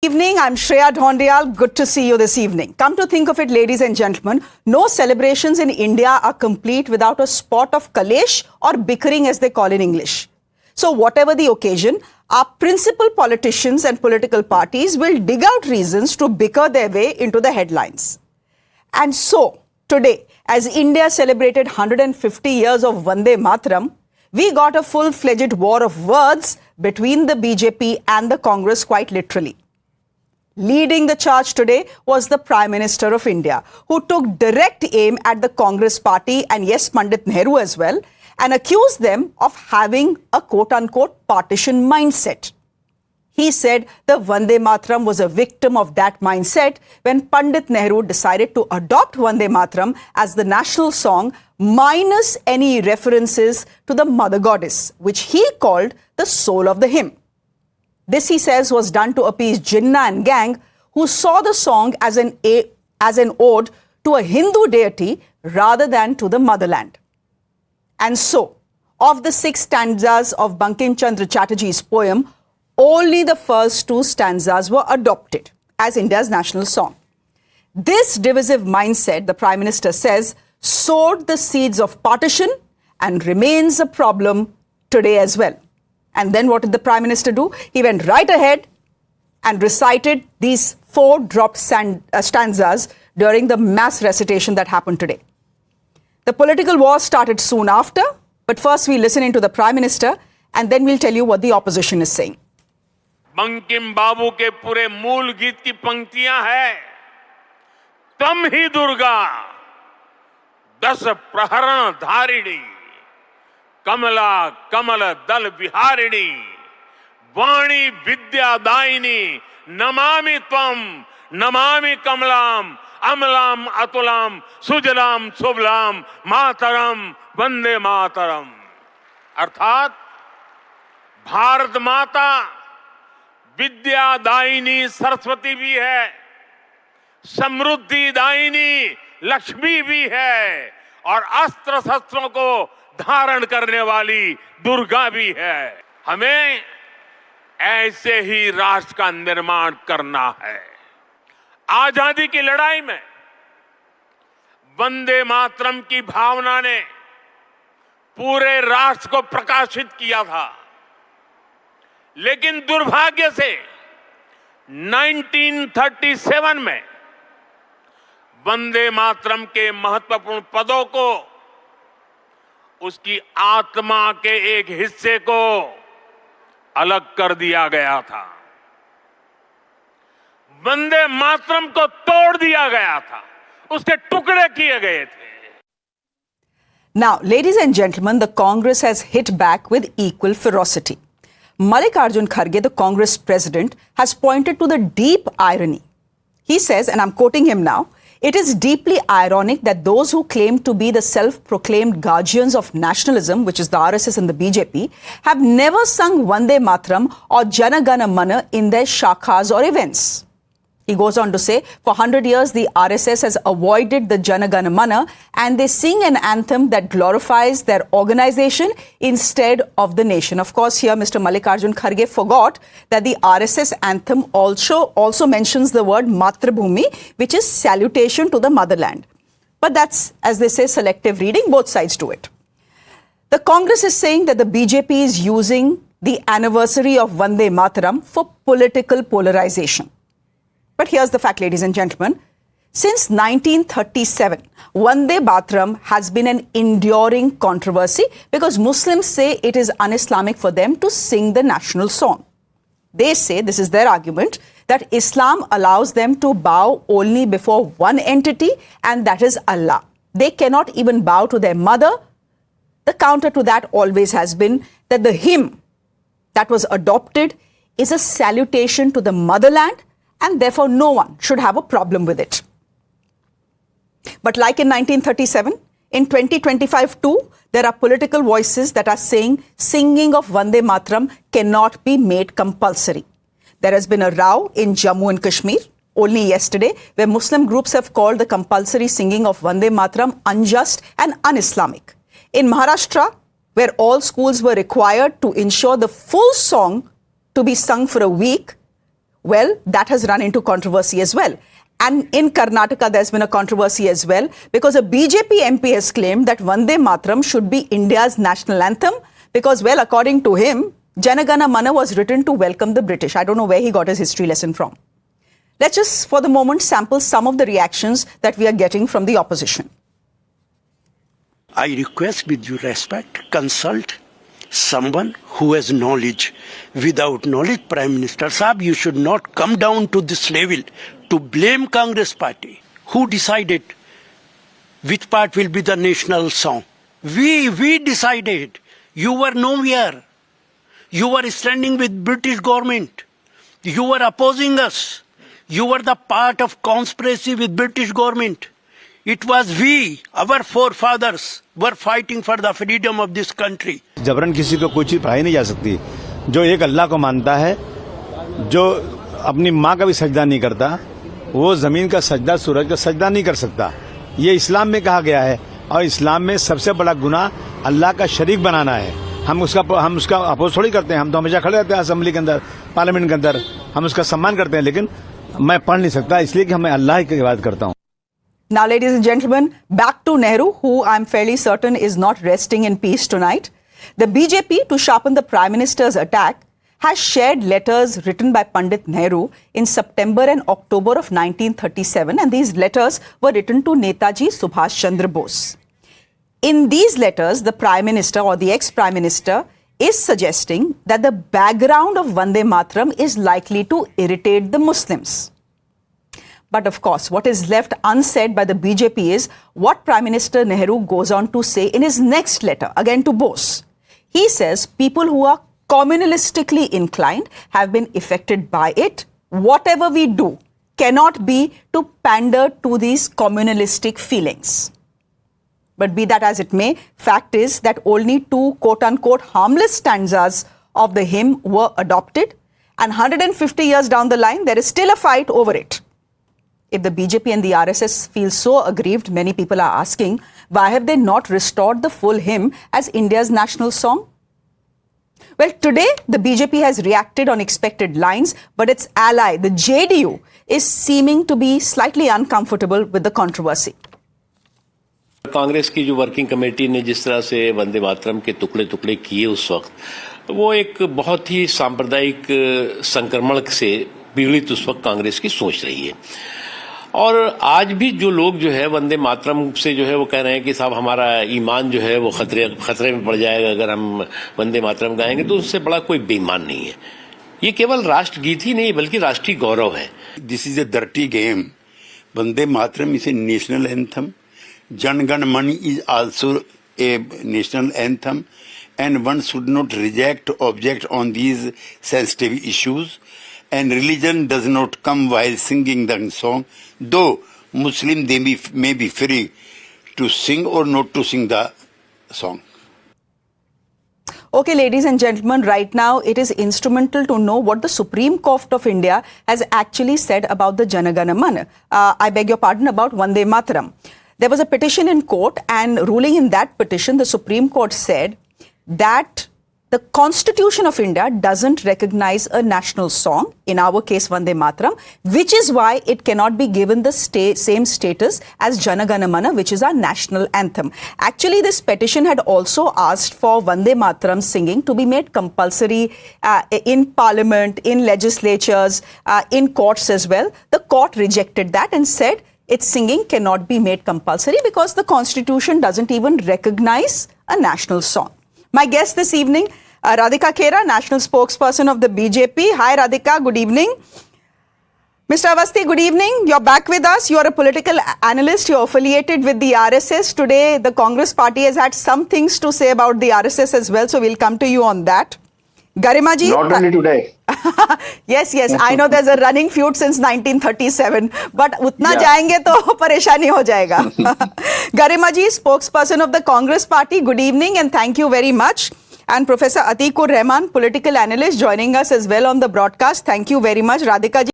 Evening, I'm Shreya Dhoundial. Good to see you this evening. Come to think of it, ladies and gentlemen, no celebrations in India are complete without a spot of kalesh or bickering, as they call in English. So whatever the occasion, our principal politicians and political parties will dig out reasons to bicker their way into the headlines. And so, today, as India celebrated 150 years of Vande Mataram, we got a full-fledged war of words between the BJP and the Congress, quite literally. Leading the charge today was the Prime Minister of India, who took direct aim at the Congress party and yes, Pandit Nehru as well, and accused them of having a quote-unquote partition mindset. He said the Vande Mataram was a victim of that mindset when Pandit Nehru decided to adopt Vande Mataram as the national song minus any references to the mother goddess, which he called the soul of the hymn. This, he says, was done to appease Jinnah and gang, who saw the song as an ode to a Hindu deity rather than to the motherland. And so, of the 6 stanzas of Bankim Chandra Chatterjee's poem, only the first 2 stanzas were adopted as India's national song. This divisive mindset, the Prime Minister says, sowed the seeds of partition and remains a problem today as well. And then what did the Prime Minister do? He went right ahead and recited these 4 dropped stanzas during the mass recitation that happened today. The political war started soon after, but first we listen into the Prime Minister and then we'll tell you what the opposition is saying. Bankim बाबू के पूरे मूल गीत की पंक्तियां है, तम ही दुर्गा 10 प्रहरण धारिणी, कमला कमल दल विहारिणी, वाणी विद्यादायिनी, नमामि त्वं नमामि कमलाम अमलाम अतुलाम सुजलाम सुबलाम मातरम वंदे मातरम। अर्थात भारत माता विद्यादायिनी सरस्वती भी है, समृद्धि दायिनी लक्ष्मी भी है और अस्त्र शस्त्रों को धारण करने वाली दुर्गा भी है। हमें ऐसे ही राष्ट्र का निर्माण करना है। आजादी की लड़ाई में वंदे मातरम की भावना ने पूरे राष्ट्र को प्रकाशित किया था, लेकिन दुर्भाग्य से 1937 में वंदे मातरम के महत्वपूर्ण पदों को, उसकी आत्मा के एक हिस्से को अलग कर दिया गया था, वंदे मातरम को तोड़ दिया गया था, उसके टुकड़े किए गए थे। Now, ladies and gentlemen, the Congress has hit back with equal ferocity. Mallikarjun Kharge, the Congress president, has pointed to the deep irony. He says, and I'm quoting him now, "It is deeply ironic that those who claim to be the self-proclaimed guardians of nationalism, which is the RSS and the BJP, have never sung Vande Mataram or Jana Gana Mana in their shakhas or events." He goes on to say, for 100 years, the RSS has avoided the Jana Gana Mana and they sing an anthem that glorifies their organization instead of the nation. Of course, here Mr. Mallikarjun Kharge forgot that the RSS anthem also mentions the word Matrabhumi, which is salutation to the motherland. But that's, as they say, selective reading. Both sides do it. The Congress is saying that the BJP is using the anniversary of Vande Mataram for political polarization. But here's the fact, ladies and gentlemen. Since 1937, Vande Mataram has been an enduring controversy because Muslims say it is un-Islamic for them to sing the national song. They say, this is their argument, that Islam allows them to bow only before one entity, and that is Allah. They cannot even bow to their mother. The counter to that always has been that the hymn that was adopted is a salutation to the motherland, and therefore no one should have a problem with it. But like in 1937, in 2025 too, there are political voices that are saying singing of Vande Mataram cannot be made compulsory. There has been a row in Jammu and Kashmir only yesterday, where Muslim groups have called the compulsory singing of Vande Mataram unjust and un-Islamic. In Maharashtra, where all schools were required to ensure the full song to be sung for a week, Well, that has run into controversy as well. And in Karnataka, there's been a controversy as well because a BJP MP has claimed that Vande Mataram should be India's national anthem because, well, according to him, Jana Gana Mana was written to welcome the British. I don't know where he got his history lesson from. Let's just, for the moment, sample some of the reactions that we are getting from the opposition. I request with due respect, consult someone who has knowledge. Without knowledge, Prime Minister Saab, you should not come down to this level to blame Congress party. Who decided which part will be the national song? We decided. You were nowhere. You were standing with British government. You were opposing us. You were the part of conspiracy with British government. It was we, our forefathers, were fighting for the freedom of this country. जबरन किसी को कोई चीज पढ़ाई नहीं जा सकती। जो एक अल्लाह को मानता है, जो अपनी माँ का भी सजदा नहीं करता, वो जमीन का सजदा, सूरज का सजदा नहीं कर सकता। ये इस्लाम में कहा गया है और इस्लाम में सबसे बड़ा गुनाह अल्लाह का शरीक बनाना है। हम उसका अपोज थोड़ी करते हैं। हम तो हमेशा खड़े रहते हैं असेंबली के अंदर, पार्लियामेंट के अंदर, हम उसका सम्मान करते हैं। लेकिन मैं पढ़ नहीं सकता इसलिए कि मैं अल्लाह की इबादत करता हूँ। Now, ladies and gentlemen, back to Nehru, who I'm fairly certain is not resting in peace tonight. The BJP, to sharpen the Prime Minister's attack, has shared letters written by Pandit Nehru in September and October of 1937, and these letters were written to Netaji Subhash Chandra Bose. In these letters, the Prime Minister or the ex-Prime Minister is suggesting that the background of Vande Mataram is likely to irritate the Muslims. But of course, what is left unsaid by the BJP is what Prime Minister Nehru goes on to say in his next letter, again to Bose. He says people who are communalistically inclined have been affected by it. Whatever we do cannot be to pander to these communalistic feelings. But be that as it may, fact is that only two quote-unquote harmless stanzas of the hymn were adopted, and 150 years down the line, there is still a fight over it. If the BJP and the RSS feel so aggrieved, many people are asking, why have they not restored the full hymn as India's national song? Well, today, the BJP has reacted on expected lines, but its ally, the JDU, is seeming to be slightly uncomfortable with the controversy. Congress की जो working committee ने जिस तरह से वंदे मातरम के टुकड़े टुकड़े किए उस वक्त, वो एक बहुत ही सांप्रदायिक संक्रमण से पीड़ित उस वक्त कांग्रेस की सोच रही है। और आज भी जो लोग जो है वंदे मातरम से जो है वो कह रहे हैं कि साहब हमारा ईमान जो है वो खतरे में पड़ जाएगा अगर हम वंदे मातरम गाएंगे, तो उससे बड़ा कोई बेईमान नहीं है। ये केवल राष्ट्रगीत ही नहीं बल्कि राष्ट्रीय गौरव है। This is a dirty game. Vande Mataram is a national anthem. Jan Gan Mani is also a national anthem, and one should not reject or object on these sensitive issues. And religion does not come while singing the song, though Muslim they may be free to sing or not to sing the song. Okay, ladies and gentlemen, right now it is instrumental to know what the Supreme Court of India has actually said about the Jana Gana Mana. I beg your pardon, about Vande Mataram. There was a petition in court, and ruling in that petition, the Supreme Court said that the Constitution of India doesn't recognize a national song, in our case Vande Mataram, which is why it cannot be given the same status as Jana Gana Mana, which is our national anthem. Actually, this petition had also asked for Vande Mataram singing to be made compulsory in parliament, in legislatures, in courts as well. The court rejected that and said its singing cannot be made compulsory because the Constitution doesn't even recognize a national song. My guest this evening, Radhika Khera, national spokesperson of the BJP. Hi, Radhika. Good evening. Mr. Awasthi, good evening. You're back with us. You're a political analyst. You're affiliated with the RSS. Today, the Congress party has had some things to say about the RSS as well, so we'll come to you on that. Garima ji. Not only today. Yes, I know there's a running feud since 1937, but utna jayenge to pareshani ho jayega. Garima ji, spokesperson of the Congress party, good evening and thank you very much. And Professor Atikur Rahman, political analyst, joining us as well on the broadcast. Thank you very much. Radhika ji.